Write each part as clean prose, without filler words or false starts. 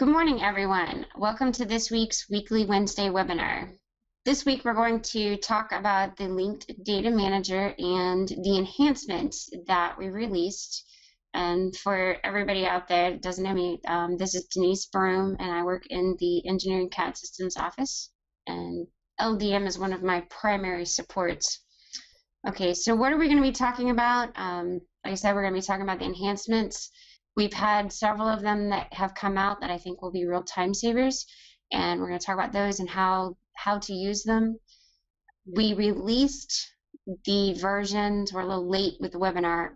Good morning, everyone. Welcome to this week's weekly Wednesday webinar. This week, we're going to talk about the linked data manager and the enhancements that we released. And for everybody out there that doesn't know me, this is Denise Broom, and I work in the Engineering CAD Systems office. And LDM is one of my primary supports. Okay, so what are we going to be talking about? Like I said, we're going to be talking about the enhancements. We've had several of them that have come out that I think will be real time savers, and we're going to talk about those and how to use them. We released the versions, we're a little late with the webinar.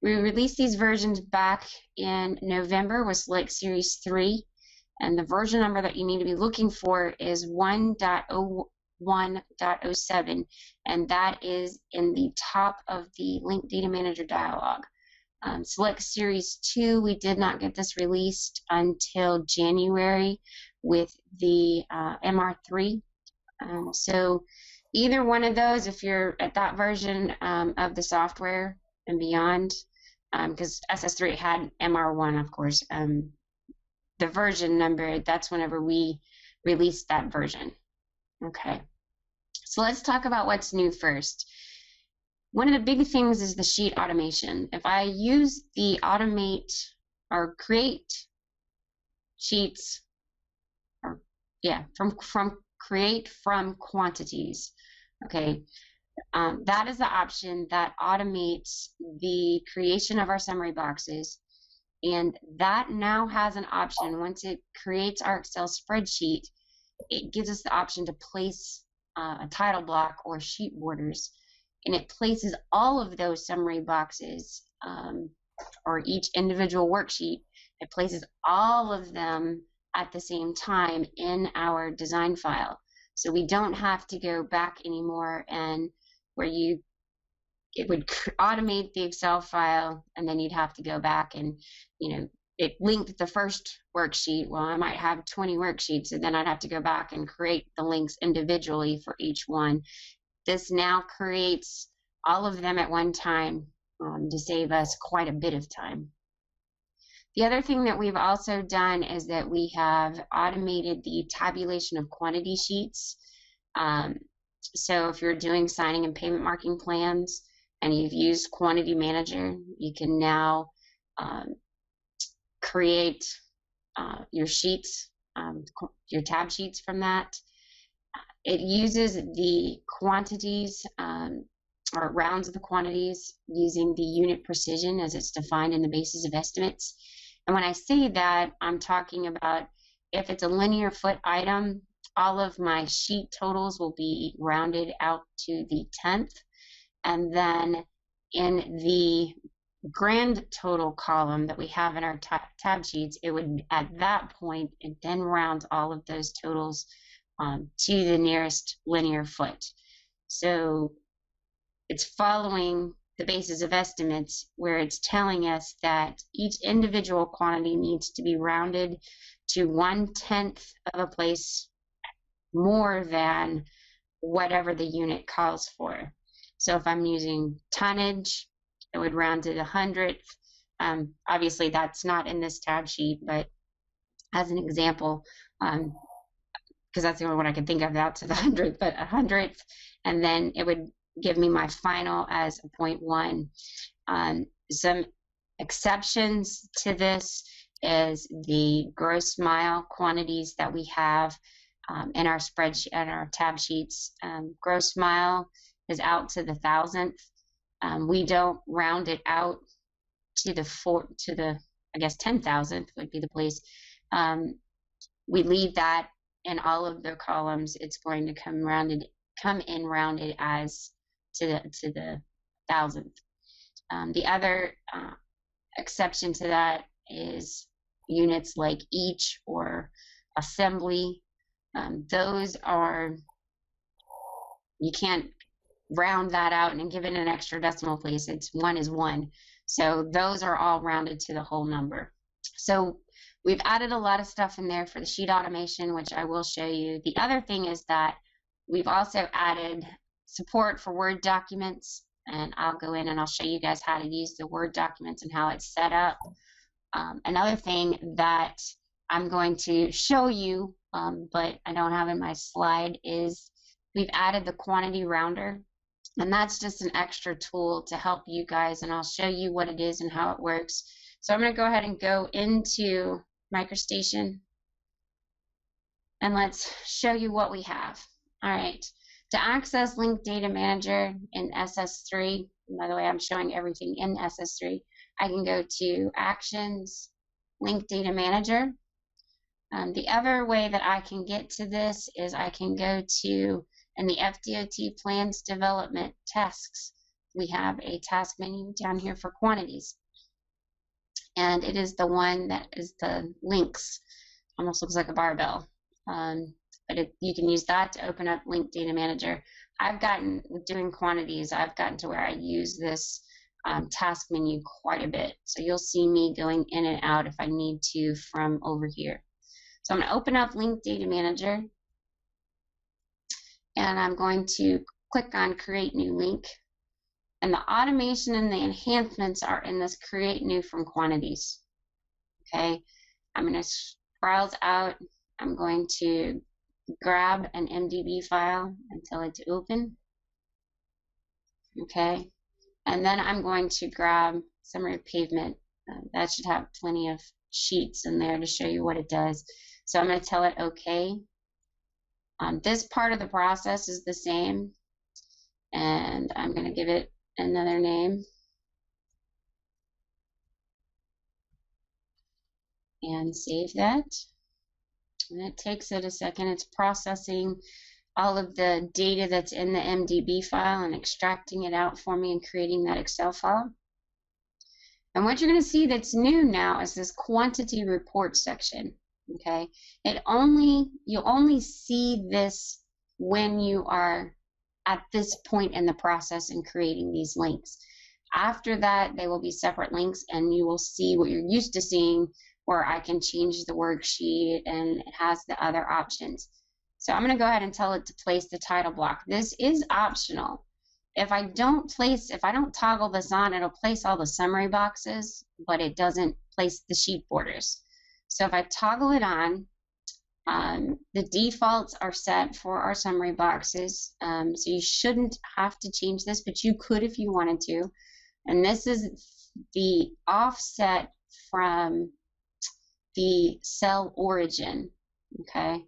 We released these versions back in November with Select Series 3, and the version number that you need to be looking for is 1.01.07, and that is in the top of the Linked Data Manager dialog. Select Series 2, we did not get this released until January with the MR3. So either one of those, if you're at that version of the software and beyond, because SS3 had MR1, of course, the version number, that's whenever we released that version. Okay, so let's talk about what's new first. One of the big things is the sheet automation. If I use the automate or create sheets, or from create from quantities, okay, that is the option that automates the creation of our summary boxes, and that now has an option. Once it creates our Excel spreadsheet, it gives us the option to place a title block or sheet borders. And it places all of those summary boxes, or each individual worksheet, it places all of them at the same time in our design file. So we don't have to go back anymore, and where it would automate the Excel file, and then you'd have to go back and, it linked the first worksheet. Well, I might have 20 worksheets, and then I'd have to go back and create the links individually for each one. This now creates all of them at one time to save us quite a bit of time. The other thing that we've also done is that we have automated the tabulation of quantity sheets. So if you're doing signing and payment marking plans and you've used Quantity Manager, you can now create your sheets, your tab sheets from that. It uses the quantities or rounds of the quantities using the unit precision as it's defined in the basis of estimates. And when I say that, I'm talking about if it's a linear foot item, all of my sheet totals will be rounded out to the 10th. And then in the grand total column that we have in our tab sheets, it would, at that point, it then rounds all of those totals to the nearest linear foot. So it's following the basis of estimates, where it's telling us that each individual quantity needs to be rounded to 1/10 of a place more than whatever the unit calls for. So if I'm using tonnage, it would round to the 100th. Obviously that's not in this tab sheet, but as an example, because that's the only one I can think of out to the 100th, but 100th, and then it would give me my final as a 0.1. Some exceptions to this is the gross mile quantities that we have in our spreadsheet and our tab sheets. Gross mile is out to the 1,000th. We don't round it out to the I guess 10,000th would be the place. We leave that in all of the columns. It's going to come in rounded as to the 1,000th. The other exception to that is units like each or assembly. Those are, you can't round that out and give it an extra decimal place. It's 1 is 1. So those are all rounded to the whole number. So we've added a lot of stuff in there for the sheet automation, which I will show you. The other thing is that we've also added support for Word documents, and I'll go in and I'll show you guys how to use the Word documents and how it's set up. Another thing that I'm going to show you, but I don't have in my slide, is we've added the quantity rounder, and that's just an extra tool to help you guys, and I'll show you what it is and how it works. So I'm going to go ahead and go into MicroStation, and let's show you what we have. All right, to access Link Data Manager in SS3, by the way, I'm showing everything in SS3, I can go to Actions, Link Data Manager. The other way that I can get to this is I can go to, in the FDOT Plans Development Tasks, we have a task menu down here for quantities. And it is the one that is the links. Almost looks like a barbell. But you can use that to open up Link Data Manager. Doing quantities, I've gotten to where I use this task menu quite a bit. So you'll see me going in and out if I need to from over here. So I'm going to open up Link Data Manager, and I'm going to click on Create New Link. And the automation and the enhancements are in this Create New from Quantities. Okay, I'm going to browse out. I'm going to grab an MDB file and tell it to open. Okay, and then I'm going to grab Summary of Pavement. That should have plenty of sheets in there to show you what it does. So I'm going to tell it OK. This part of the process is the same, and I'm going to give it another name. And save that. And it takes it a second. It's processing all of the data that's in the MDB file and extracting it out for me and creating that Excel file. And what you're going to see that's new now is this quantity report section. Okay, you only see this when you are at this point in the process in creating these links. After that, they will be separate links, and you will see what you're used to seeing, where I can change the worksheet and it has the other options. So I'm going to go ahead and tell it to place the title block. This is optional. If I don't toggle this on, it'll place all the summary boxes, but it doesn't place the sheet borders. So if I toggle it on, the defaults are set for our summary boxes. So you shouldn't have to change this, but you could if you wanted to. And this is the offset from the cell origin. Okay,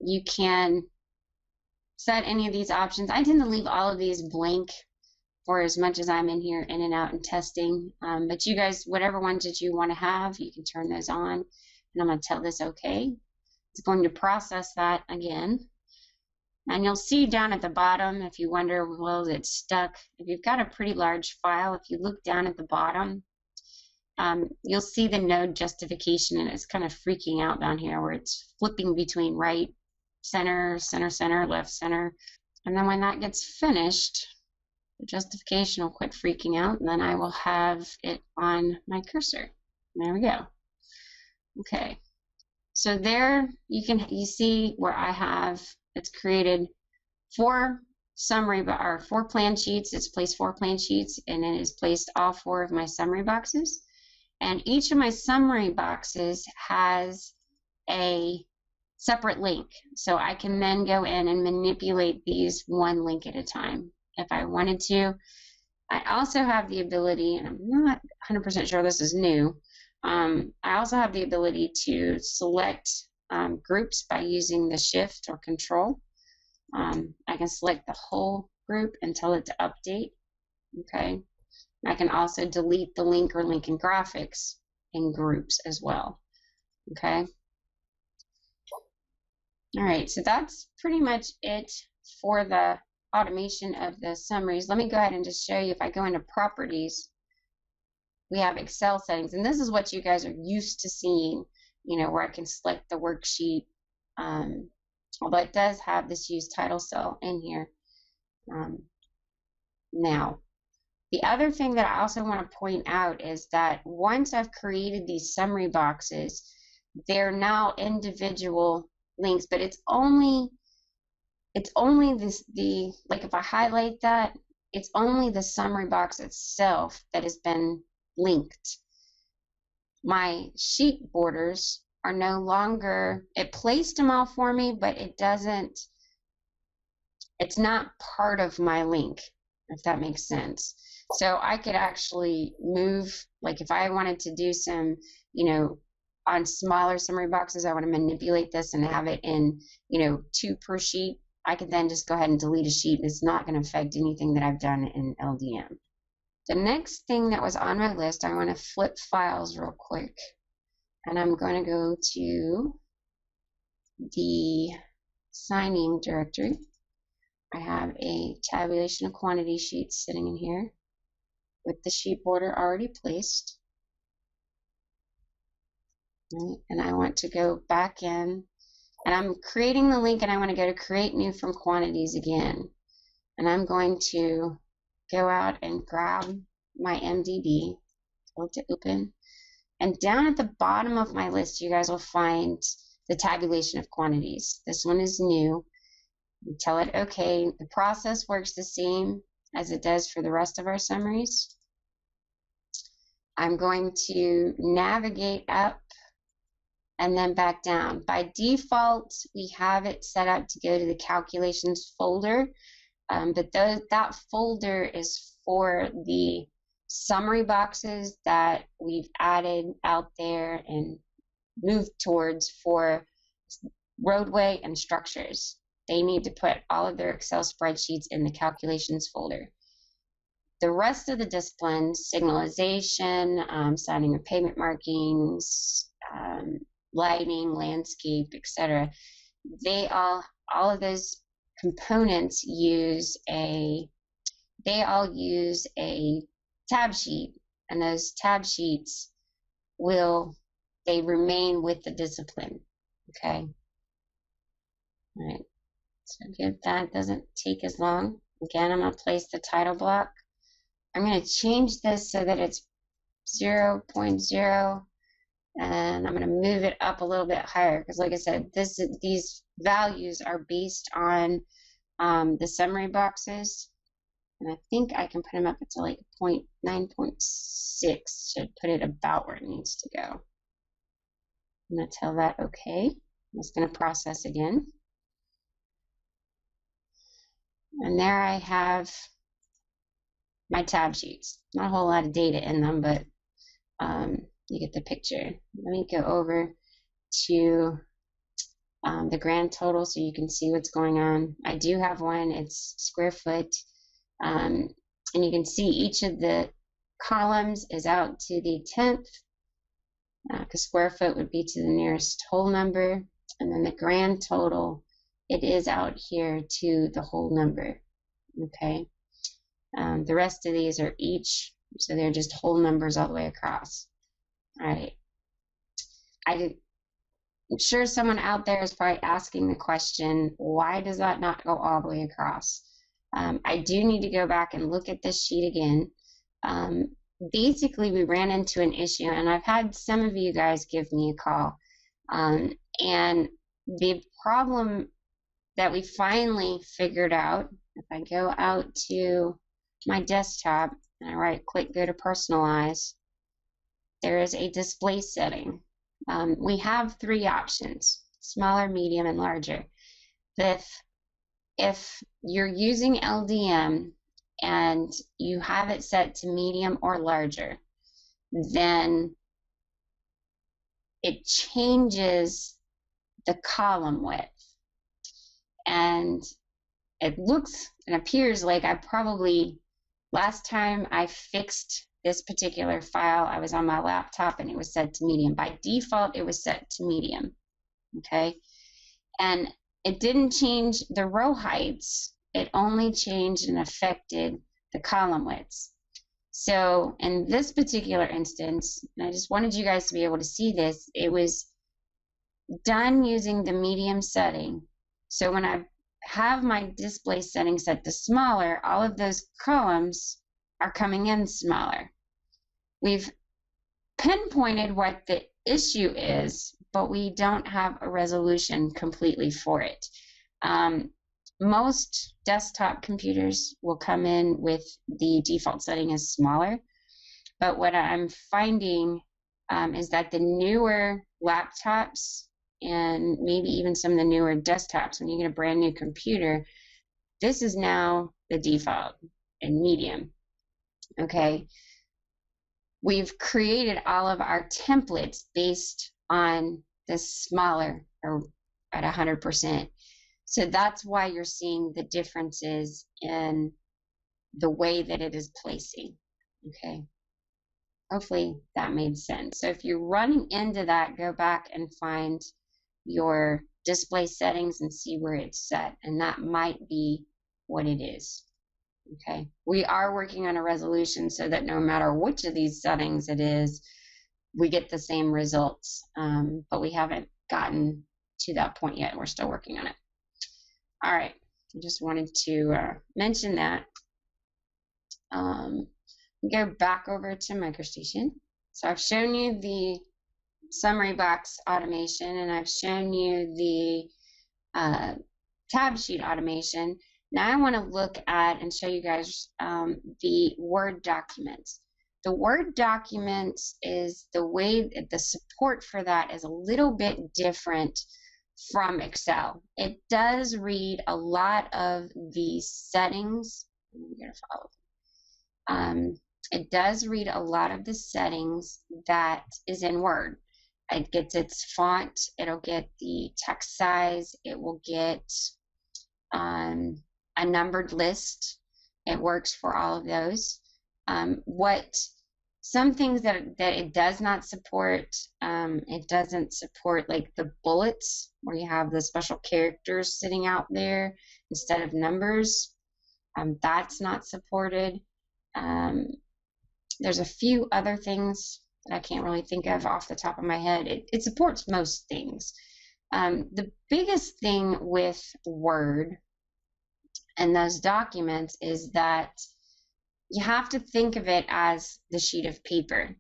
you can set any of these options. I tend to leave all of these blank for as much as I'm in here in and out and testing, but you guys, whatever ones that you want to have, you can turn those on, and I'm going to tell this OK. It's going to process that again, and you'll see down at the bottom, if you wonder, well, it's stuck. If you've got a pretty large file, if you look down at the bottom, you'll see the node justification, and it's kind of freaking out down here where it's flipping between right, center, center, center, left, center. And then when that gets finished, the justification will quit freaking out, and then I will have it on my cursor. There we go. Okay, so there you see where I have, it's created 4 plan sheets. It's placed 4 plan sheets, and it has placed all 4 of my summary boxes. And each of my summary boxes has a separate link. So I can then go in and manipulate these one link at a time if I wanted to. I also have the ability, and I'm not 100% sure this is new, I also have the ability to select groups by using the Shift or Control. I can select the whole group and tell it to update. Okay. I can also delete the link or link in graphics in groups as well. Okay. All right, so that's pretty much it for the automation of the summaries. Let me go ahead and just show you. If I go into properties, we have Excel settings, and this is what you guys are used to seeing, you know, where I can select the worksheet. Although it does have this use title cell in here. Now, the other thing that I also want to point out is that once I've created these summary boxes, they're now individual links, but it's only like if I highlight that, it's only the summary box itself that has been linked. my sheet borders are no longer, it placed them all for me, but it doesn't, it's not part of my link, if that makes sense. So I could actually move, like if I wanted to do some, you know, on smaller summary boxes, I want to manipulate this and have it in, you know, 2 per sheet. I could then just go ahead and delete a sheet. It's not going to affect anything that I've done in LDM. The next thing that was on my list, I want to flip files real quick. And I'm going to go to the signing directory. I have a tabulation of quantity sheet sitting in here with the sheet border already placed. Right, and I want to go back in, and I'm creating the link, and I want to go to create new from quantities again. And I'm going to go out and grab my MDB, go to open, and down at the bottom of my list, you guys will find the tabulation of quantities. This one is new. You tell it okay. The process works the same as it does for the rest of our summaries. I'm going to navigate up and then back down. By default, we have it set up to go to the calculations folder, but that folder is for the summary boxes that we've added out there and moved towards for roadway and structures. They need to put all of their Excel spreadsheets in the calculations folder. The rest of the disciplines, signalization, signing of pavement markings, lighting, landscape, etc., they all of those components use a tab sheet, and those tab sheets they remain with the discipline. Okay. All right. So good, that doesn't take as long. Again, I'm going to place the title block. I'm going to change this so that it's 0.0, and I'm going to move it up a little bit higher because, like I said, these values are based on the summary boxes, and I think I can put them up to like 9.6. Should put it about where it needs to go. I'm going to tell that okay. I'm just going to process again. And there I have my tab sheets. Not a whole lot of data in them, but you get the picture. Let me go over to the grand total so you can see what's going on. I do have one. It's square foot. And you can see each of the columns is out to the 10th, because square foot would be to the nearest whole number. And then the grand total, it is out here to the whole number. Okay. The rest of these are each, so they're just whole numbers all the way across. All right. I'm sure someone out there is probably asking the question, why does that not go all the way across? I do need to go back and look at this sheet again. Basically, we ran into an issue, and I've had some of you guys give me a call. And the problem that we finally figured out, if I go out to my desktop and I right click, go to personalize, there is a display setting. We have 3 options: smaller, medium, and larger. If you're using LDM and you have it set to medium or larger, then it changes the column width. And it looks and appears like I probably, last time I fixed this particular file, I was on my laptop and it was set to medium. By default, it was set to medium. Okay. And it didn't change the row heights. It only changed and affected the column widths. So in this particular instance, and I just wanted you guys to be able to see this, it was done using the medium setting. So when I have my display setting set to smaller, all of those columns are coming in smaller. We've pinpointed what the issue is, but we don't have a resolution completely for it. Most desktop computers will come in with the default setting as smaller, but what I'm finding is that the newer laptops and maybe even some of the newer desktops, when you get a brand new computer, this is now the default in medium. Okay, we've created all of our templates based on the smaller, or at 100%. So that's why you're seeing the differences in the way that it is placing. Okay, hopefully that made sense. So if you're running into that, go back and find your display settings and see where it's set, and that might be what it is. Okay, we are working on a resolution so that no matter which of these settings it is, we get the same results, but we haven't gotten to that point yet. We're still working on it. All right, I just wanted to mention that. Go back over to MicroStation. So I've shown you the summary box automation, and I've shown you the tab sheet automation. Now I want to look at and show you guys the Word documents. The Word documents is the way that the support for that is a little bit different from Excel. It does read a lot of the settings. I'm going to follow. It does read a lot of the settings that is in Word. It gets its font, it'll get the text size, it will get a numbered list. It works for all of those. Some things that it does not support, it doesn't support like the bullets where you have the special characters sitting out there instead of numbers. That's not supported. There's a few other things that I can't really think of off the top of my head. It supports most things. The biggest thing with Word and those documents is that you have to think of it as the sheet of paper.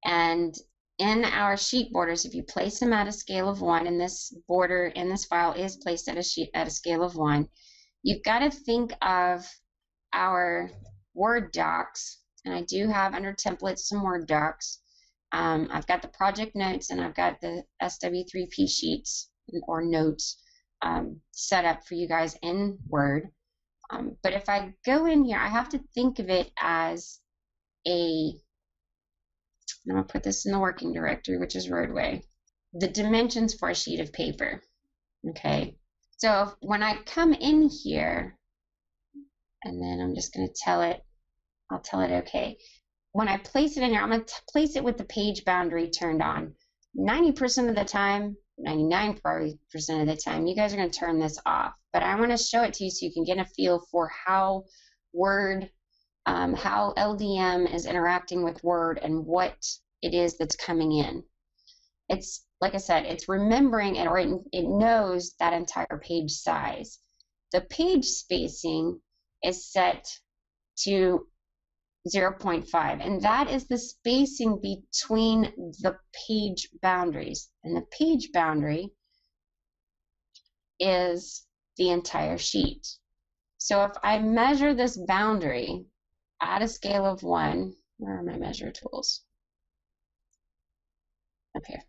And in our sheet borders, if you place them at a scale of 1, and this border in this file is placed at a scale of 1, you've got to think of our Word docs, and I do have under templates some Word docs. I've got the project notes and I've got the SW3P sheets or notes set up for you guys in Word. But if I go in here, I have to think of it as I'm going to put this in the working directory, which is roadway, the dimensions for a sheet of paper. Okay, so when I come in here, and then I'm just going to tell it, I'll tell it okay. When I place it in here, I'm going to place it with the page boundary turned on. 90% of the time, 99% of the time, you guys are going to turn this off. But I want to show it to you so you can get a feel for how Word, how LDM is interacting with Word and what it is that's coming in. It's, like I said, it's remembering it, or it knows that entire page size. The page spacing is set to 0.5, and that is the spacing between the page boundaries, and the page boundary is the entire sheet. So if I measure this boundary at a scale of 1, where are my measure tools? Up here.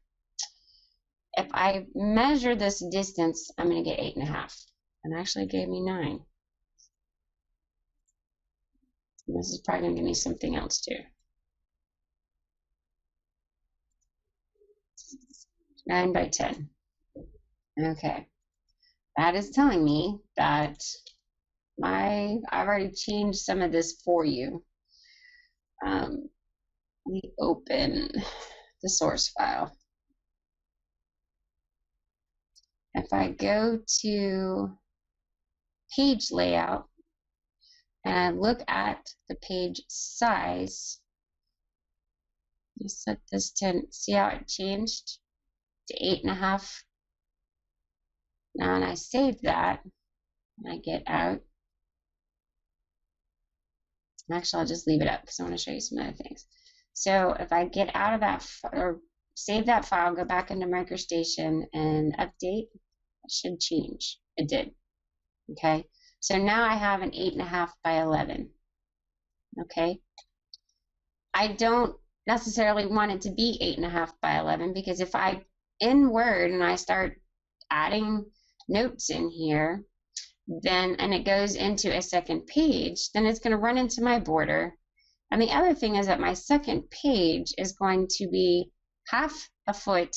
If I measure this distance, I'm going to get 8.5, and actually it gave me 9. This is probably going to give me something else too. 9 by 10. Okay. That is telling me that I've already changed some of this for you. Let me open the source file. If I go to page layout, and I look at the page size, you set this to, see how it changed to 8.5. Now, and I save that, and I get out. Actually, I'll just leave it up because I want to show you some other things. So if I get out of that, or save that file, go back into MicroStation and update, it should change. It did. Okay. So now I have an 8.5 by 11. Okay. I don't necessarily want it to be 8.5 by 11, because if I in Word and I start adding notes in here, then and it goes into a second page, then it's going to run into my border. And the other thing is that my second page is going to be half a foot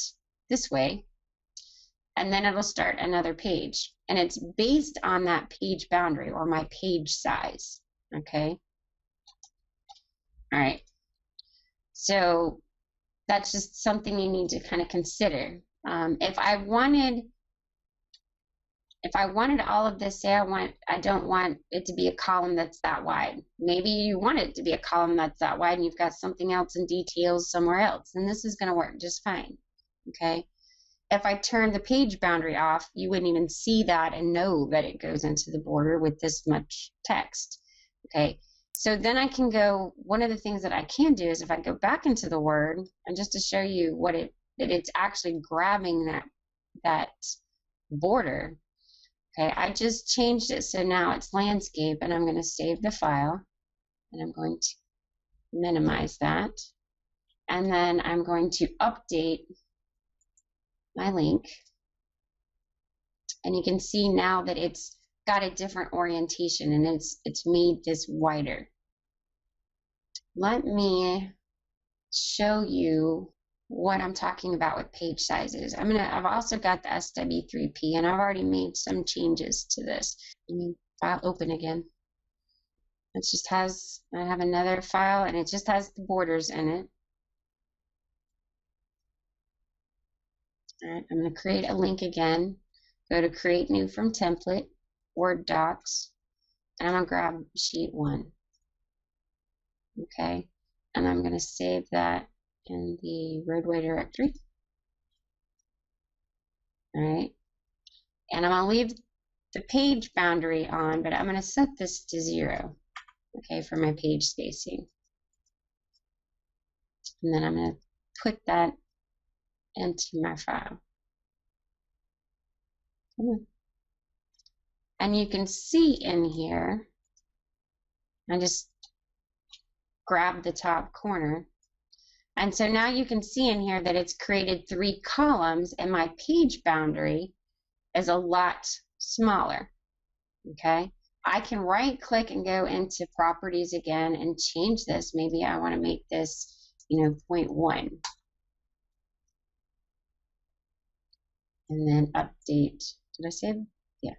this way, and then it'll start another page. And it's based on that page boundary or my page size. Okay. All right. So that's just something you need to kind of consider. If I wanted all of this, say I don't want it to be a column that's that wide. Maybe you want it to be a column that's that wide and you've got something else in details somewhere else, and this is going to work just fine. Okay. If I turn the page boundary off, you wouldn't even see that and know that it goes into the border with this much text. Okay. So then I can go, one of the things that I can do is if I go back into the Word, and just to show you that it's actually grabbing that border. Okay, I just changed it so now it's landscape, and I'm going to save the file, and I'm going to minimize that, and then I'm going to update my link, and you can see now that it's got a different orientation and it's made this wider. Let me show you what I'm talking about with page sizes. I've also got the SW3P, and I've already made some changes to this. Let me file open again. It just has, I have another file and it just has the borders in it. All right, I'm going to create a link again. Go to create new from template, Word Docs, and I'm going to grab sheet 1. Okay, and I'm going to save that in the roadway directory. All right, and I'm going to leave the page boundary on, but I'm going to set this to 0, okay, for my page spacing. And then I'm going to put that into my file. And you can see in here, I just grab the top corner. And so now you can see in here that it's created 3 columns and my page boundary is a lot smaller. Okay, I can right click and go into properties again and change this. Maybe I want to make this, 0.1. And then update. Did I save? Yeah.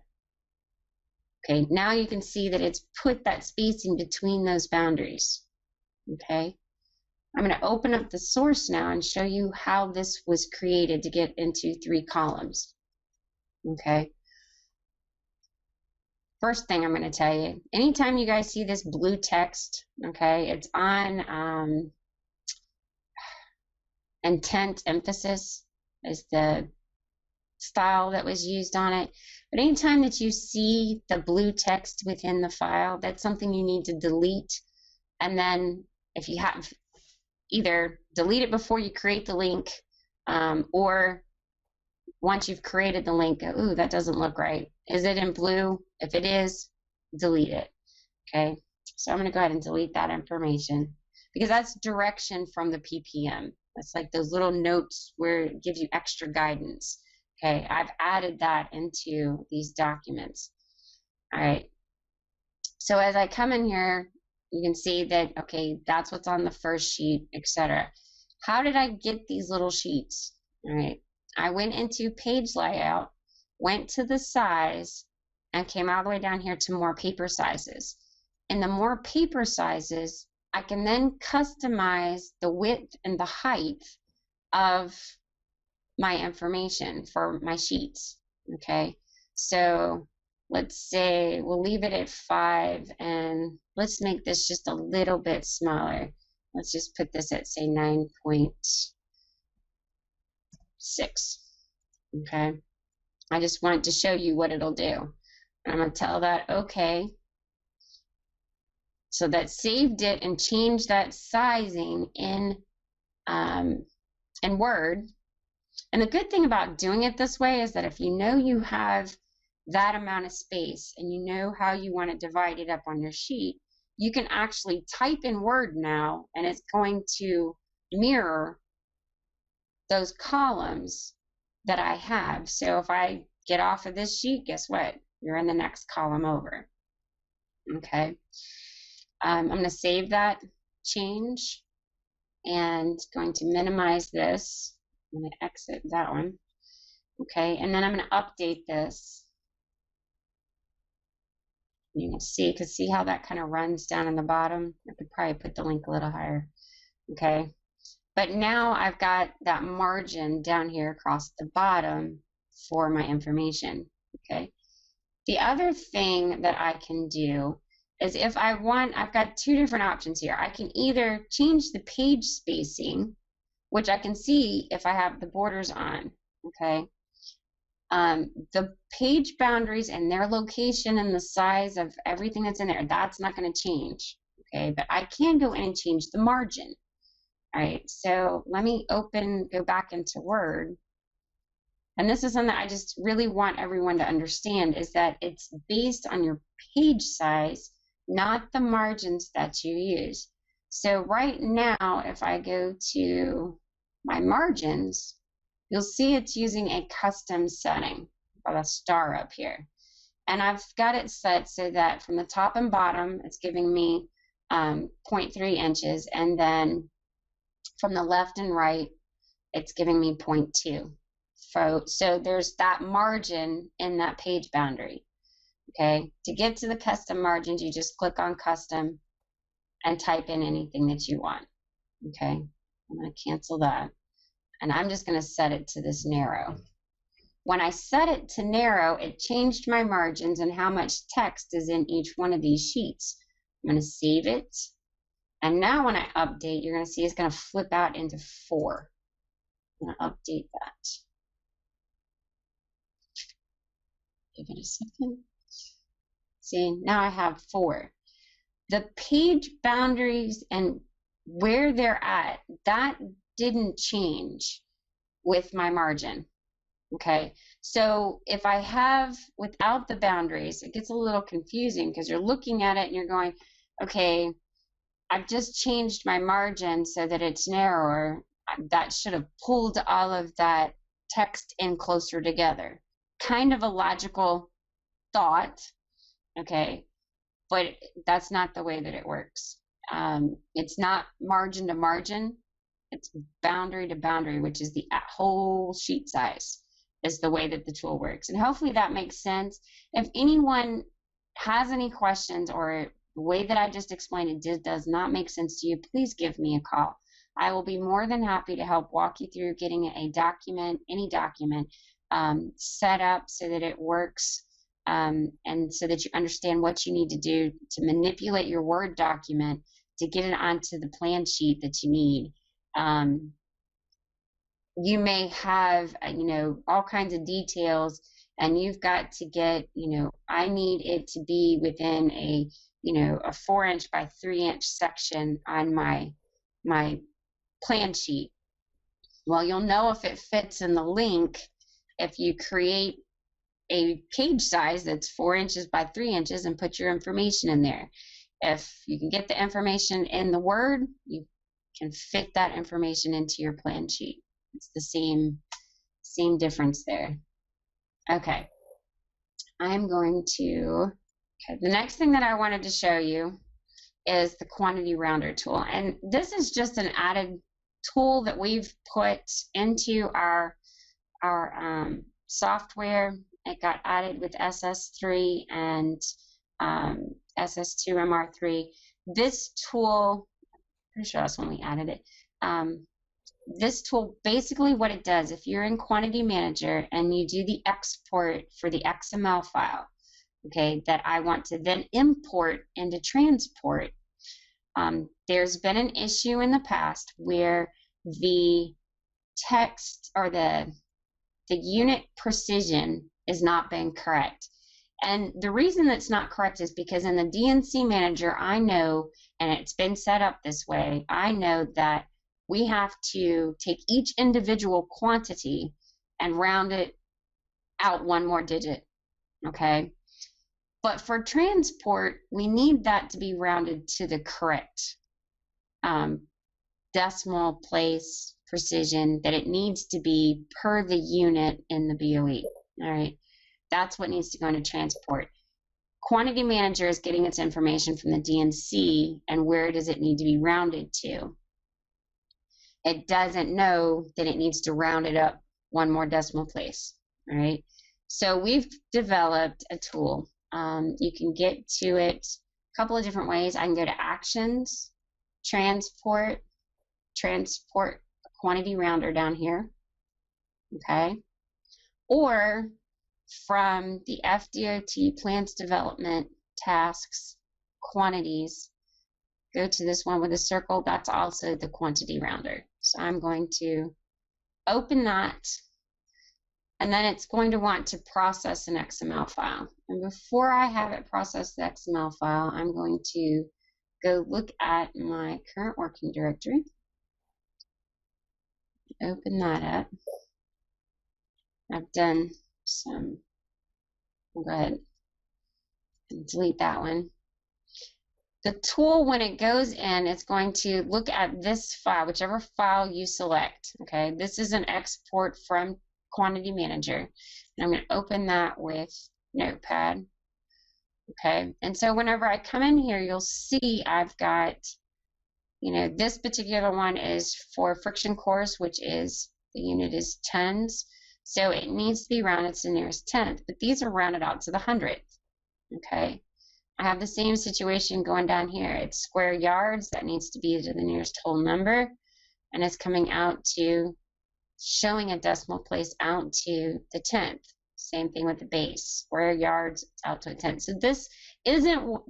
Okay, now you can see that it's put that spacing between those boundaries. Okay, I'm going to open up the source now and show you how this was created to get into 3 columns. Okay. First thing I'm going to tell you, anytime you guys see this blue text, okay, it's on intent emphasis is the style that was used on it. But anytime that you see the blue text within the file, that's something you need to delete. And then if you have, either delete it before you create the link, or once you've created the link, go, ooh, that doesn't look right. Is it in blue? If it is, delete it. Okay, so I'm going to go ahead and delete that information because that's direction from the PPM. That's like those little notes where it gives you extra guidance. Okay, I've added that into these documents. All right, so as I come in here, you can see that, okay, that's what's on the first sheet, etc. How did I get these little sheets? All right, I went into page layout, went to the size, and came all the way down here to more paper sizes. In the more paper sizes, I can then customize the width and the height of my information for my sheets. Okay, so let's say we'll leave it at 5, and let's make this just a little bit smaller. Let's just put this at, say, 9.6. Okay, I just wanted to show you what it'll do. I'm going to tell that okay. So that saved it and changed that sizing in Word. And the good thing about doing it this way is that if you know you have that amount of space and you know how you want to divide it up on your sheet, you can actually type in Word now, and it's going to mirror those columns that I have. So if I get off of this sheet, guess what? You're in the next column over. Okay. I'm going to save that change and going to minimize this. I'm going to exit that one. Okay, and then I'm going to update this. You can see how that kind of runs down in the bottom. I could probably put the link a little higher. Okay, but now I've got that margin down here across the bottom for my information. Okay, the other thing that I can do is if I want, I've got two different options here. I can either change the page spacing, which I can see if I have the borders on. Okay. The page boundaries and their location and the size of everything that's in there, that's not going to change. Okay, but I can go in and change the margin. All right, so let me go back into Word. And this is something that I just really want everyone to understand, is that it's based on your page size, not the margins that you use. So right now, if I go to my margins, you'll see it's using a custom setting, got a star up here. And I've got it set so that from the top and bottom, it's giving me 0.3 inches. And then from the left and right, it's giving me 0.2. So there's that margin in that page boundary. Okay, to get to the custom margins, you just click on custom and type in anything that you want. Okay, I'm going to cancel that. And I'm just going to set it to this narrow. When I set it to narrow, it changed my margins and how much text is in each one of these sheets. I'm going to save it. And now when I update, you're going to see it's going to flip out into 4. I'm going to update that. Give it a second. See, now I have 4. The page boundaries and where they're at, that didn't change with my margin. Okay, so if I have without the boundaries, it gets a little confusing because you're looking at it and you're going, okay, I've just changed my margin so that it's narrower. That should have pulled all of that text in closer together. Kind of a logical thought, okay, but that's not the way that it works. It's not margin to margin. It's boundary to boundary, which is the whole sheet size, is the way that the tool works. And hopefully that makes sense. If anyone has any questions or the way that I just explained it does not make sense to you, please give me a call. I will be more than happy to help walk you through getting a document, any document, set up so that it works and so that you understand what you need to do to manipulate your Word document to get it onto the plan sheet that you need. You may have, all kinds of details, and you've got to get, I need it to be within a 4-inch by 3-inch section on my plan sheet. Well, you'll know if it fits in the link if you create a page size that's 4 inches by 3 inches and put your information in there. If you can get the information in the Word, you can fit that information into your plan sheet. It's the same difference there. Okay, I'm going to, the next thing that I wanted to show you is the quantity rounder tool. And this is just an added tool that we've put into our software. It got added with SS3 and FDOTSS2 MR3. This tool, pretty sure that's when we added it. This tool, basically what it does, if you're in Quantity Manager and you do the export for the XML file, okay, that I want to then import into transport, there's been an issue in the past where the text or the unit precision is not being correct. And the reason that's not correct is because in the DNC Manager, I know, and it's been set up this way, I know that we have to take each individual quantity and round it out one more digit, okay? But for transport, we need that to be rounded to the correct decimal place precision that it needs to be per the unit in the BOE. All right, that's what needs to go into transport. Quantity manager is getting its information from the DNC, and where does it need to be rounded to? It doesn't know that it needs to round it up one more decimal place. All right, so we've developed a tool. You can get to it a couple of different ways. I can go to Actions, Transport Quantity Rounder down here, okay? Or from the FDOT Plans Development Tasks Quantities, go to this one with a circle. That's also the Quantity Rounder. So I'm going to open that, and then it's going to want to process an XML file. And before I have it process the XML file, I'm going to go look at my current working directory. Open that up. I've done some, I'll go ahead and delete that one. The tool, when it goes in, it's going to look at this file, whichever file you select. Okay, this is an export from Quantity Manager, and I'm going to open that with Notepad. Okay, and so whenever I come in here, you'll see I've got, you know, this particular one is for friction course, which is, the unit is tons, so it needs to be rounded to the nearest tenth, but these are rounded out to the hundredth. Okay, I have the same situation going down here. It's square yards, that needs to be to the nearest whole number, and it's coming out to, showing a decimal place out to the tenth. Same thing with the base, square yards out to a tenth. So this isn't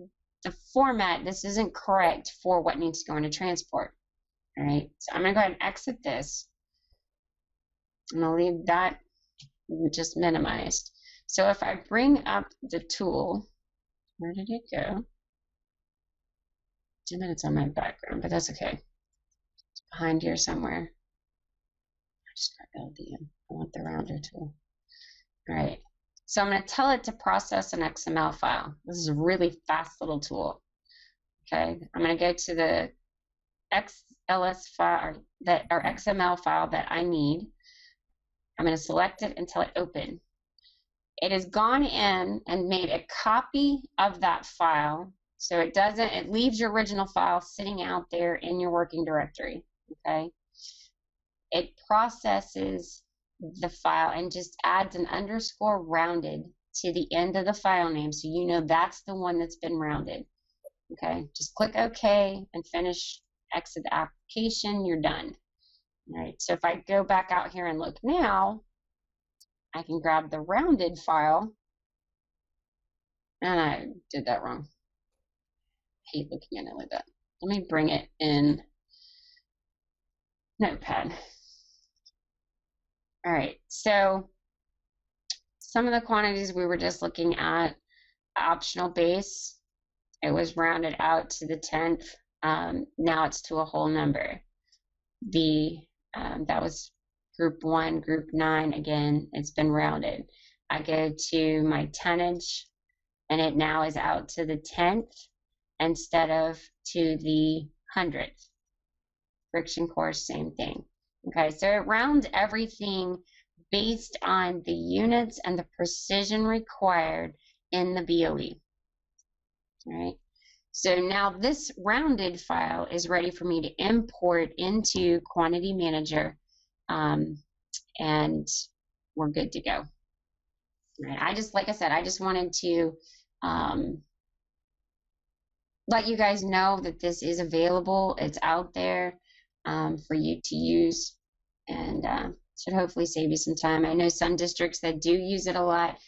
the format, this isn't correct for what needs to go into transport. All right, so I'm going to go ahead and exit this. I'm going to leave that just minimized. So if I bring up the tool, where did it go? 2 minutes on my background, but that's okay. It's behind here somewhere. I just got LDM. I want the rounder tool. All right. So I'm going to tell it to process an XML file. This is a really fast little tool. Okay. I'm going to go to the XLS file, or XML file that I need. I'm going to select it and tell it open. It has gone in and made a copy of that file, so it doesn't, it leaves your original file sitting out there in your working directory. Okay, it processes the file and just adds an underscore rounded to the end of the file name, so you know that's the one that's been rounded. Okay, just click OK and finish, exit the application, you're done. All right, so if I go back out here and look now, I can grab the rounded file, and I did that wrong. I hate looking at it like that. Let me bring it in Notepad. All right, so some of the quantities we were just looking at, optional base, it was rounded out to the 10th. Now it's to a whole number. That was Group 1, Group 9, again, it's been rounded. I go to my tonnage, and it now is out to the 10th instead of to the 100th. Friction course, same thing. Okay, so it rounds everything based on the units and the precision required in the BOE. All right, so now this rounded file is ready for me to import into Quantity Manager. And we're good to go. Right. I just, like I said, I just wanted to let you guys know that this is available. It's out there for you to use, and should hopefully save you some time. I know some districts that do use it a lot,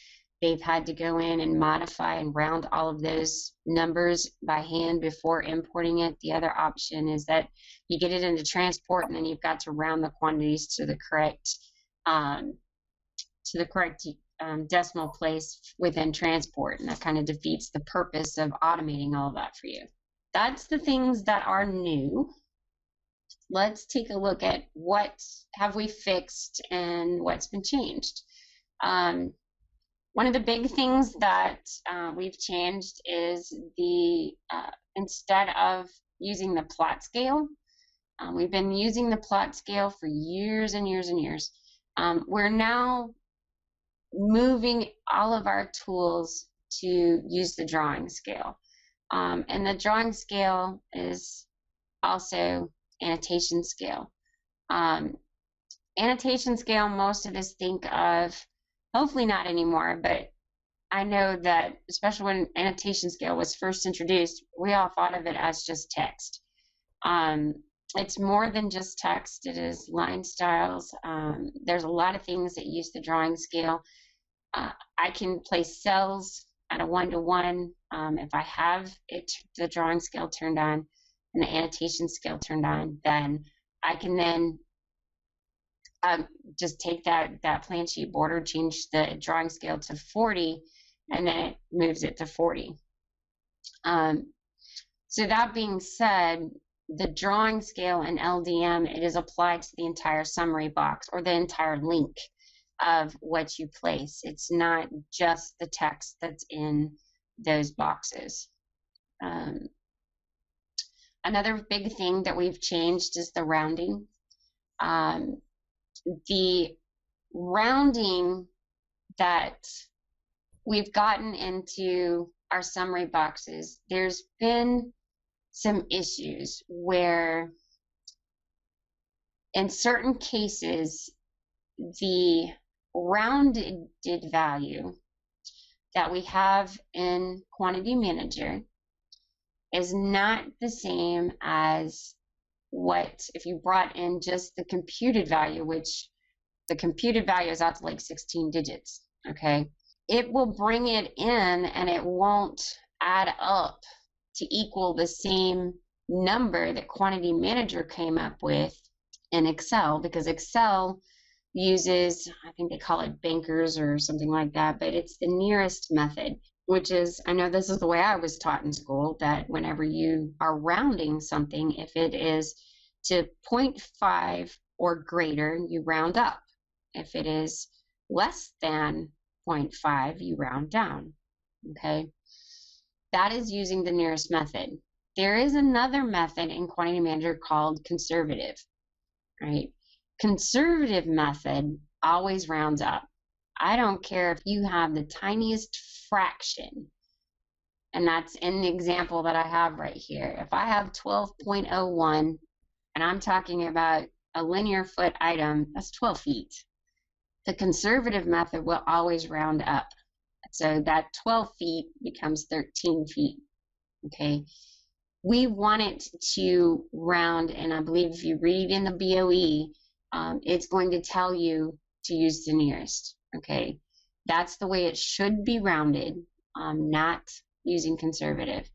they've had to go in and modify and round all of those numbers by hand before importing it. The other option is that you get it into transport, and then you've got to round the quantities to the correct decimal place within transport, and that kind of defeats the purpose of automating all of that for you. That's the things that are new. Let's take a look at what have we fixed and what's been changed. One of the big things that we've changed is the instead of using the plot scale, We've been using the plot scale for years and years and years. We're now moving all of our tools to use the drawing scale. And the drawing scale is also annotation scale. Annotation scale, most of us think of, hopefully not anymore, but I know that especially when annotation scale was first introduced, we all thought of it as just text. It's more than just text. It is line styles. There's a lot of things that use the drawing scale. I can place cells at a 1-to-1 if I have the drawing scale turned on and the annotation scale turned on. Then I can then just take that plan sheet border, change the drawing scale to 40, and then it moves it to 40. So that being said, the drawing scale in LDM, it is applied to the entire summary box or the entire link of what you place. It's not just the text that's in those boxes. Another big thing that we've changed is the rounding. The rounding that we've gotten into our summary boxes, there's been some issues where in certain cases the rounded value that we have in Quantity Manager is not the same as what if you brought in just the computed value, which the computed value is out to like 16 digits, okay? It will bring it in and it won't add up to equal the same number that Quantity Manager came up with in Excel, because Excel uses, I think they call it bankers or something like that, but it's the nearest method, which is, I know this is the way I was taught in school, that whenever you are rounding something, if it is to 0.5 or greater, you round up. If it is less than 0.5, you round down, okay? That is using the nearest method. There is another method in Quantity Manager called conservative, right? Conservative method always rounds up. I don't care if you have the tiniest fraction, and that's in the example that I have right here. If I have 12.01 and I'm talking about a linear foot item, that's 12 feet. The conservative method will always round up. So that 12 feet becomes 13 feet, okay? We want it to round, and I believe if you read in the BOE, it's going to tell you to use the nearest, okay? That's the way it should be rounded, not using conservative.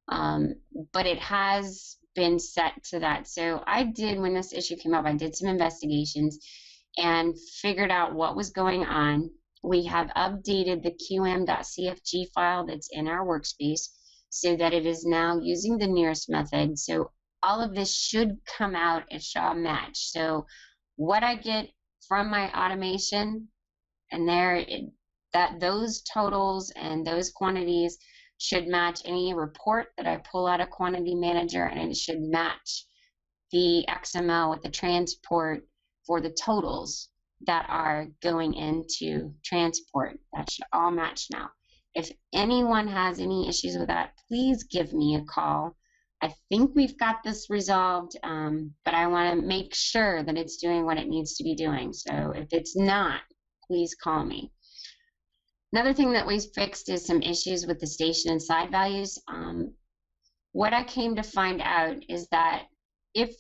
But it has been set to that. So I did, when this issue came up, I did some investigations and figured out what was going on. We have updated the qm.cfg file that's in our workspace so that it is now using the nearest method. So all of this should come out as Shaw match. So what I get from my automation, and there, those totals and those quantities should match any report that I pull out of Quantity Manager, and it should match the XML with the transport for the totals that are going into transport. That should all match now. If anyone has any issues with that, please give me a call. I think we've got this resolved, but I want to make sure that it's doing what it needs to be doing. So if it's not, please call me. Another thing that we fixed is some issues with the station and side values. What I came to find out is that if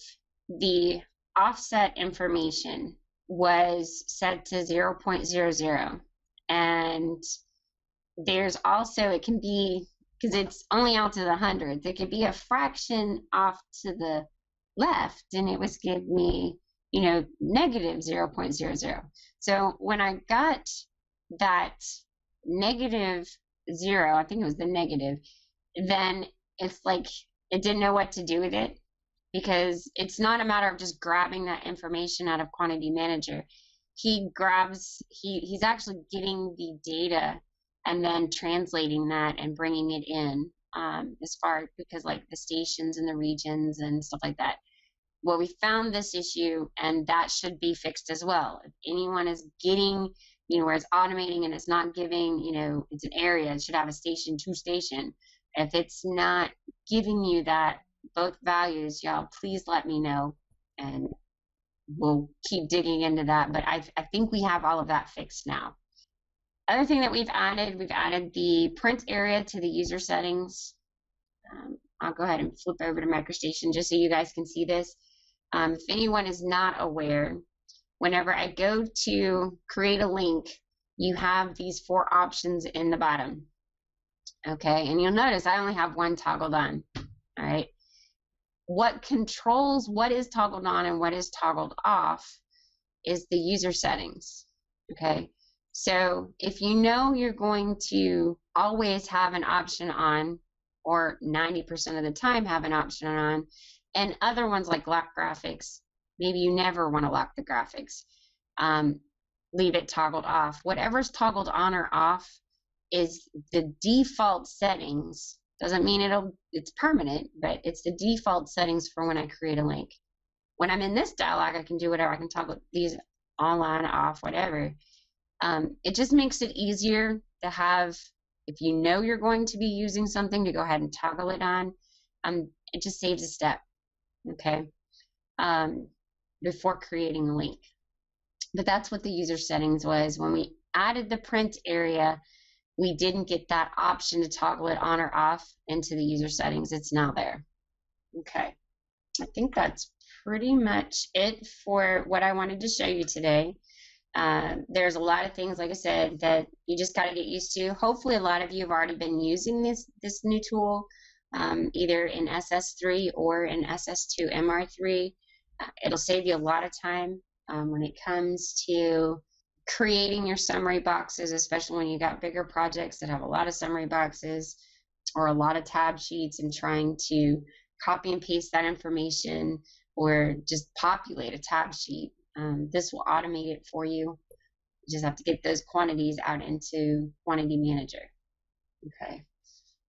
the offset information was set to 0.00, and there's also, it can be, because it's only out to the hundredth, it could be a fraction off to the left, and it was give me, you know, negative 0.00. So when I got that negative 0, I think it was the negative, then it's like it didn't know what to do with it, because it's not a matter of just grabbing that information out of Quantity Manager. He grabs, he's actually getting the data and then translating that and bringing it in, as far, because like the stations and the regions and stuff like that, well, we found this issue, and that should be fixed as well. If anyone is getting, where it's automating and it's not giving, it's an area, it should have a station to station. If it's not giving you that, both values, y'all, please let me know, and we'll keep digging into that. But I think we have all of that fixed now. Other thing that we've added the print area to the user settings. I'll go ahead and flip over to MicroStation just so you guys can see this. If anyone is not aware, whenever I go to create a link, you have these 4 options in the bottom. Okay, and you'll notice I only have one toggled on. All right. What controls what is toggled on and what is toggled off is the user settings. Okay, so if you know you're going to always have an option on, or 90% of the time have an option on, and other ones like lock graphics, maybe you never want to lock the graphics, leave it toggled off. Whatever's toggled on or off is the default settings. Doesn't mean it's permanent, but it's the default settings for when I create a link. When I'm in this dialog, I can do whatever. I can toggle these on, off, whatever. It just makes it easier to have, if you know you're going to be using something, to go ahead and toggle it on. It just saves a step, okay, before creating a link. But that's what the user settings was. When we added the print area, we didn't get that option to toggle it on or off into the user settings. It's now there. Okay, I think that's pretty much it for what I wanted to show you today. There's a lot of things, like I said, that you just got to get used to. Hopefully a lot of you have already been using this new tool, either in SS3 or in SS2 MR3. It'll save you a lot of time when it comes to creating your summary boxes, especially when you got bigger projects that have a lot of summary boxes or a lot of tab sheets, and trying to copy and paste that information or just populate a tab sheet. This will automate it for you. You just have to get those quantities out into Quantity Manager. Okay,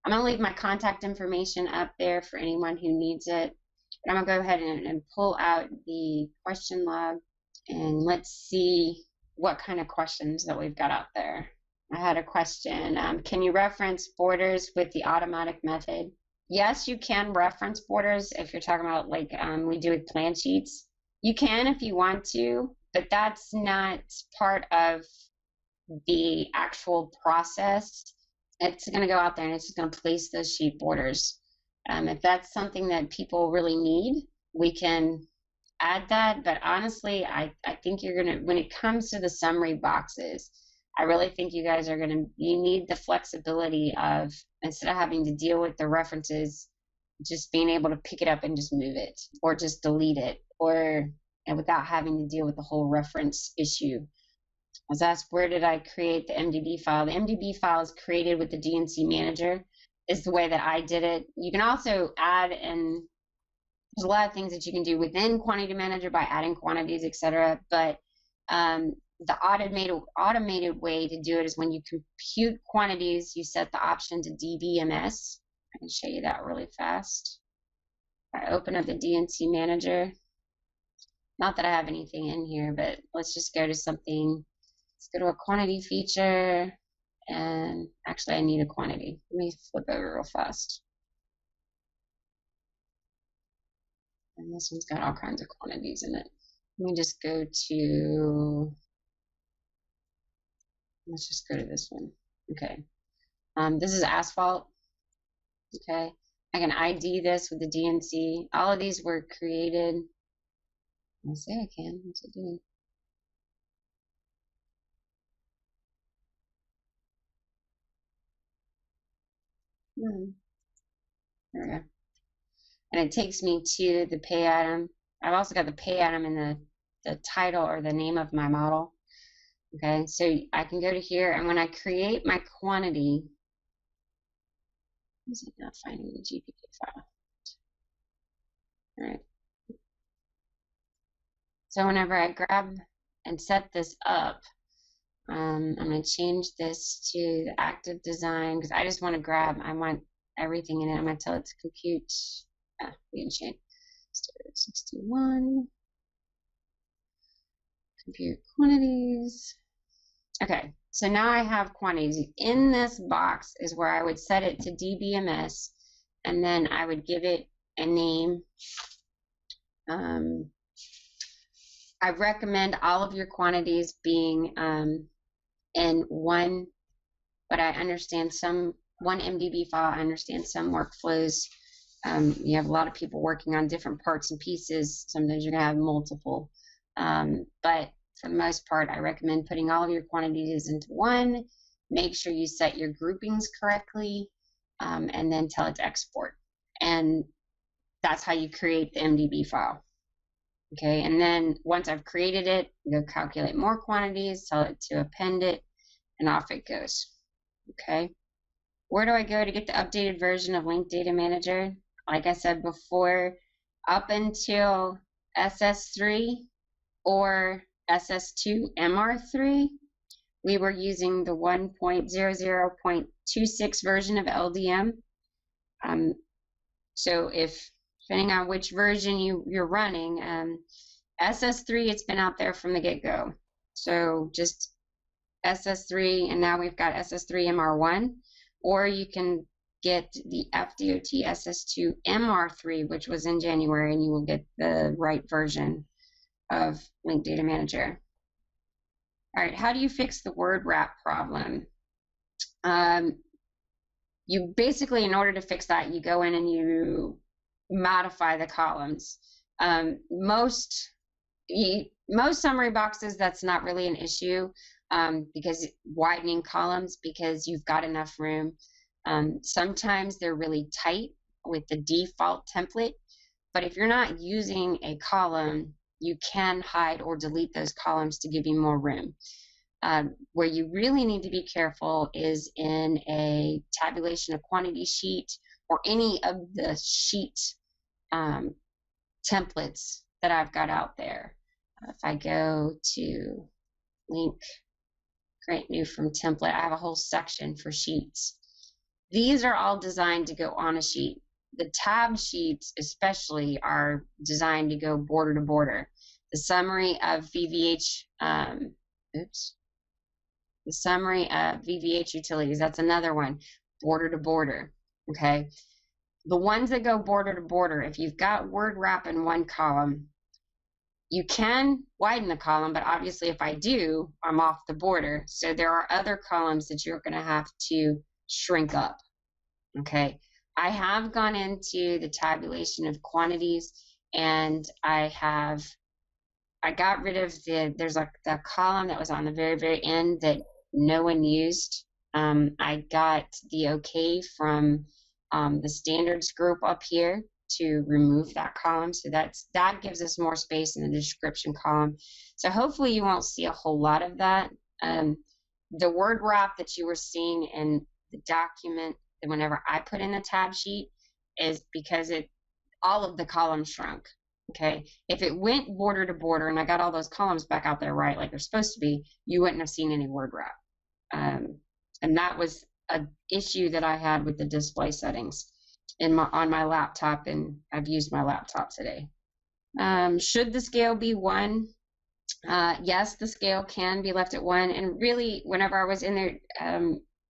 I'm going to leave my contact information up there for anyone who needs it. But I'm going to go ahead and pull out the question log, and let's see what kind of questions that we've got out there. I had a question, can you reference borders with the automatic method? Yes, you can reference borders if you're talking about like we do with plan sheets. You can if you want to, but that's not part of the actual process. It's going to go out there and it's just going to place those sheet borders. If that's something that people really need, we can add that, but honestly, I think you're going to, when it comes to the summary boxes, I really think you guys are going to, you need the flexibility of, instead of having to deal with the references, just being able to pick it up and just move it, or just delete it, or, and without having to deal with the whole reference issue. I was asked, where did I create the MDB file? The MDB file is created with the DNC Manager, is the way that I did it. You can also add, and there's a lot of things that you can do within Quantity Manager by adding quantities, etc. But the automated way to do it is when you compute quantities, you set the option to DBMS. I can show you that really fast. I open up the DNC Manager. Not that I have anything in here, but let's just go to something. Let's go to a quantity feature. And actually, I need a quantity. Let me flip over real fast. And this one's got all kinds of quantities in it. Let me just go to, let's just go to this one. Okay. This is asphalt. Okay. I can ID this with the DNC. All of these were created. I say I can. What's it doing? There we go. And it takes me to the pay item. I've also got the pay item in the title or the name of my model. Okay, so I can go to here, and when I create my quantity, is it not finding the GPK file? All right. So whenever I grab and set this up, I'm going to change this to the active design, because I just want to grab, I want everything in it. I'm going to tell it to compute. Chain. 61. Compute quantities. Okay, so now I have quantities. In this box is where I would set it to DBMS, and then I would give it a name. I recommend all of your quantities being in one, but I understand one MDB file. I understand some workflows. You have a lot of people working on different parts and pieces. Sometimes you're going to have multiple. But for the most part, I recommend putting all of your quantities into one. Make sure you set your groupings correctly, and then tell it to export. And that's how you create the MDB file. Okay, and then once I've created it, go calculate more quantities, tell it to append it, and off it goes. Okay, where do I go to get the updated version of Linked Data Manager? Like I said before, up until SS3 or SS2 MR3, we were using the 1.00.26 version of LDM. So depending on which version you're running, SS3, it's been out there from the get-go. So just SS3, and now we've got SS3 MR1, or you can get the FDOTSS2 MR3, which was in January, and you will get the right version of Linked Data Manager. All right, how do you fix the word wrap problem? You basically, in order to fix that, you go in and you modify the columns. Most summary boxes, that's not really an issue, because widening columns, because you've got enough room. Sometimes they're really tight with the default template, but if you're not using a column, you can hide or delete those columns to give you more room. Where you really need to be careful is in a tabulation of quantity sheet or any of the sheet templates that I've got out there. If I go to link, create new from template, I have a whole section for sheets. These are all designed to go on a sheet. The tab sheets especially are designed to go border to border. The summary of VVH, the summary of VVH utilities, that's another one, border to border, okay? The ones that go border to border, if you've got word wrap in one column, you can widen the column, but obviously if I do, I'm off the border. So there are other columns that you're gonna have to shrink up, okay? I have gone into the tabulation of quantities, and I got rid of there's like the column that was on the very, very end that no one used. I got the okay from the standards group up here to remove that column. So that gives us more space in the description column. So hopefully you won't see a whole lot of that. The word wrap that you were seeing in the document, whenever I put in the tab sheet, is because all of the columns shrunk. Okay, if it went border to border and I got all those columns back out there right like they're supposed to be, you wouldn't have seen any word wrap. And that was an issue that I had with the display settings on my laptop, and I've used my laptop today. Should the scale be 1? Yes, the scale can be left at 1, and really whenever I was in there,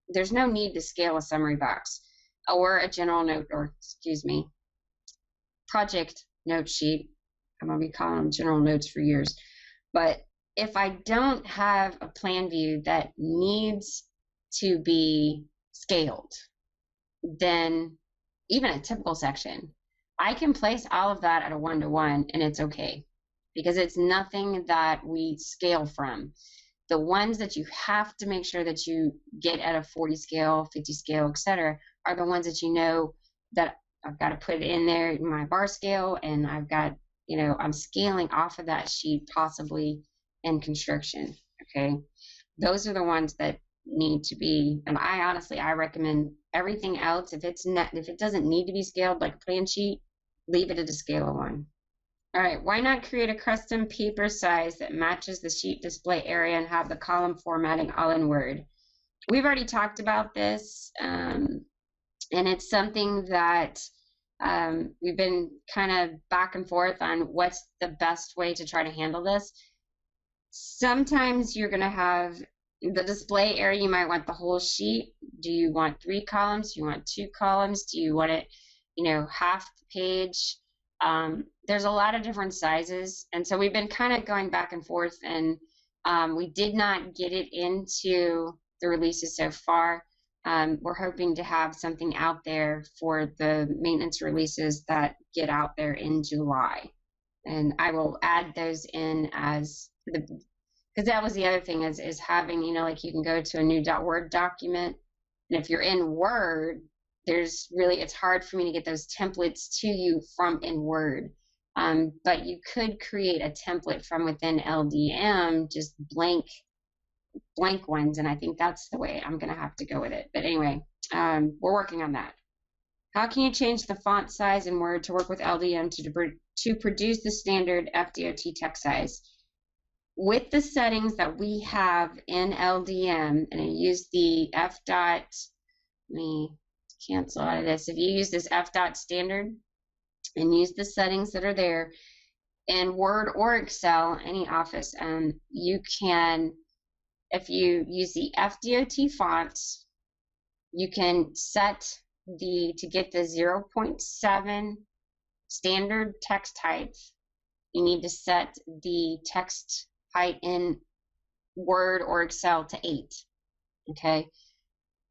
there's no need to scale a summary box or a general note, or excuse me, project note sheet. I'm going to be calling them general notes for years. But if I don't have a plan view that needs to be scaled, then even a typical section, I can place all of that at a 1-to-1 and it's okay, because it's nothing that we scale from. The ones that you have to make sure that you get at a 40 scale, 50 scale, etc., are the ones that you know that I've got to put it in there in my bar scale, and I've got, I'm scaling off of that sheet possibly in construction, okay? Those are the ones that need to be, and I recommend everything else, if it doesn't need to be scaled like a plan sheet, leave it at a scale of 1. All right, why not create a custom paper size that matches the sheet display area and have the column formatting all in Word? We've already talked about this, and it's something that We've been kind of back and forth on what's the best way to try to handle this. Sometimes you're going to have the display area, you might want the whole sheet. Do you want 3 columns? Do you want 2 columns? Do you want it, half the page? There's a lot of different sizes, and so we've been kind of going back and forth, and we did not get it into the releases so far. We're hoping to have something out there for the maintenance releases that get out there in July, and I will add those in as because that was the other thing is having, like you can go to a new .word document, and if you're in Word, it's hard for me to get those templates to you from in Word. But you could create a template from within LDM, just blank ones, and I think that's the way I'm going to have to go with it. But anyway, we're working on that. How can you change the font size in Word to work with LDM to produce the standard FDOT text size? With the settings that we have in LDM, and I use the FDOT, let me cancel out of this. If you use this FDOT standard and use the settings that are there in Word or Excel, any Office, you can, if you use the FDOT fonts, you can set to get the 0.7 standard text height, you need to set the text height in Word or Excel to 8. Okay,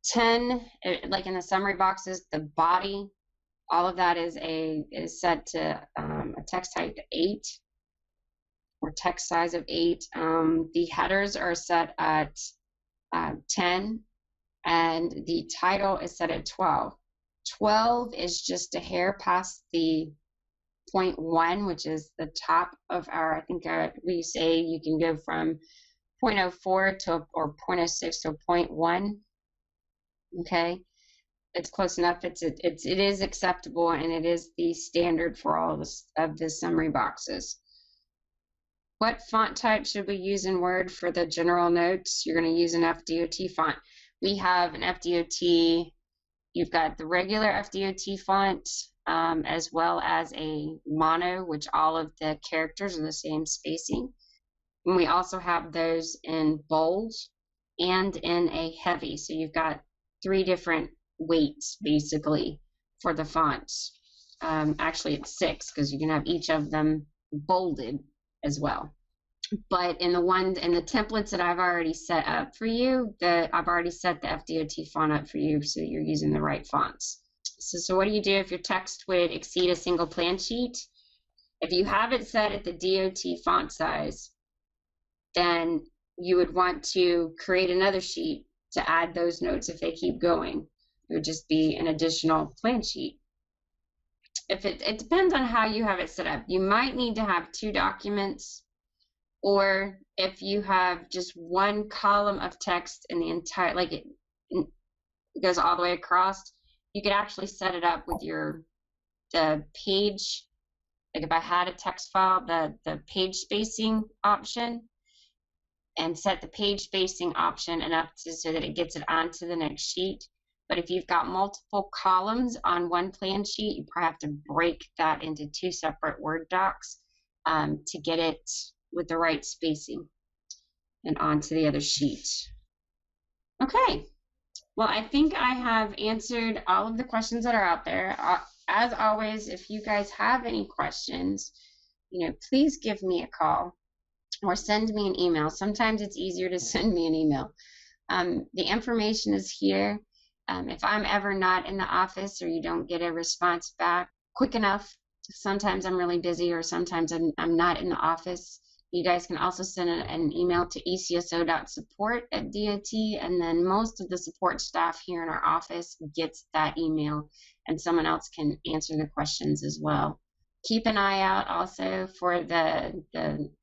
10, like in the summary boxes, the body, all of that is set to a text height of 8 or text size of 8. The headers are set at 10, and the title is set at 12. 12 is just a hair past the 0.1, which is the top of our, I think we say you can go from 0.04 to or 0.06 to 0.1. Okay, it's close enough. It is acceptable, and it is the standard for all of the summary boxes. What font type should we use in Word for the general notes? You're going to use an FDOT font. We have an FDOT. You've got the regular FDOT font, as well as a mono, which all of the characters are the same spacing. And we also have those in bold and in a heavy. So you've got 3 different weights basically for the fonts. Actually, it's 6 because you can have each of them bolded as well. But in the templates that I've already set up for you, I've already set the FDOT font up for you, so you're using the right fonts. So what do you do if your text would exceed a single plan sheet? If you have it set at the DOT font size, then you would want to create another sheet to add those notes if they keep going. It would just be an additional plan sheet. If it depends on how you have it set up. You might need to have 2 documents, or if you have just 1 column of text in the entire, like it goes all the way across, you could actually set it up with the page, like if I had a text file, the page spacing option, and set the page spacing option enough so that it gets it onto the next sheet. But if you've got multiple columns on one plan sheet, you probably have to break that into 2 separate Word docs to get it with the right spacing and onto the other sheet. Okay, well, I think I have answered all of the questions that are out there. As always, if you guys have any questions, please give me a call or send me an email. Sometimes it's easier to send me an email. The information is here. If I'm ever not in the office or you don't get a response back quick enough, sometimes I'm really busy or sometimes I'm not in the office, you guys can also send an email to ecso.support@DOT, and then most of the support staff here in our office gets that email, and someone else can answer the questions as well. Keep an eye out also for out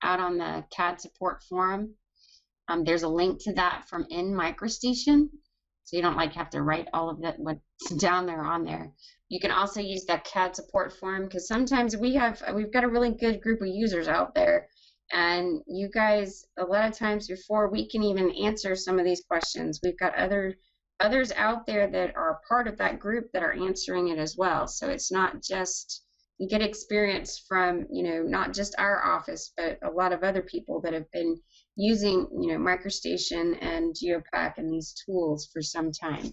on the CAD support forum. There's a link to that from in MicroStation, so you don't have to write all of that what's down there on there. You can also use that CAD support forum because sometimes we've got a really good group of users out there, and you guys, a lot of times before we can even answer some of these questions, we've got other others out there that are part of that group that are answering it as well. So it's not just, you get experience from, you know, not just our office, but a lot of other people that have been using, you know, MicroStation and GeoPack and these tools for some time.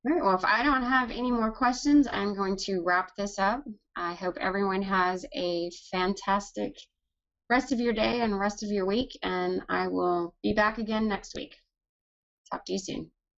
All right, well, if I don't have any more questions, I'm going to wrap this up. I hope everyone has a fantastic rest of your day and rest of your week, and I will be back again next week. Talk to you soon.